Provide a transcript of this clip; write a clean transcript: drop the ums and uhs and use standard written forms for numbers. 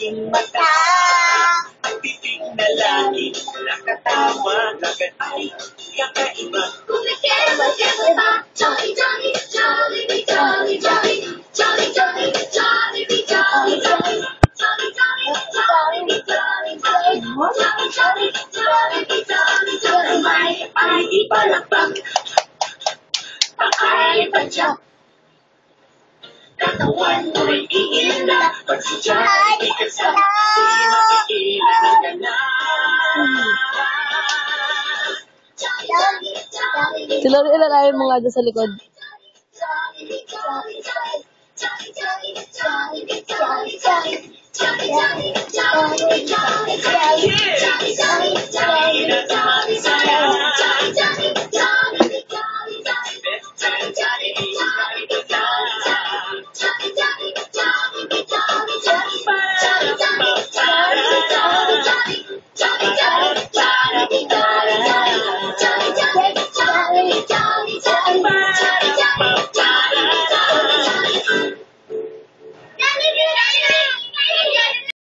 aking mata. Ang titig na langit, nakatawa, agad ay kakaiba. Kumikema ba? Jolly, jolly, jolly, jolly, jolly, jolly, jolly, jolly, jolly, jolly. Jolly, jolly, jolly, jolly, jolly, jolly, jolly, jolly, jolly, jolly. May ay ipalakpak, ay ipadyak. Katawan mo'y iila, pag sadya ay ikasal, di mapigilan ang ganap. Jolly, jolly, jolly, Silari ilalayo mo nga doon sa likod. jolly, jolly, jolly, jolly, jolly, jolly, jolly, jolly. Jolly, jolly, jolly, jolly, jolly, jolly, jolly, jolly, jolly, jolly, jolly, jolly, jolly,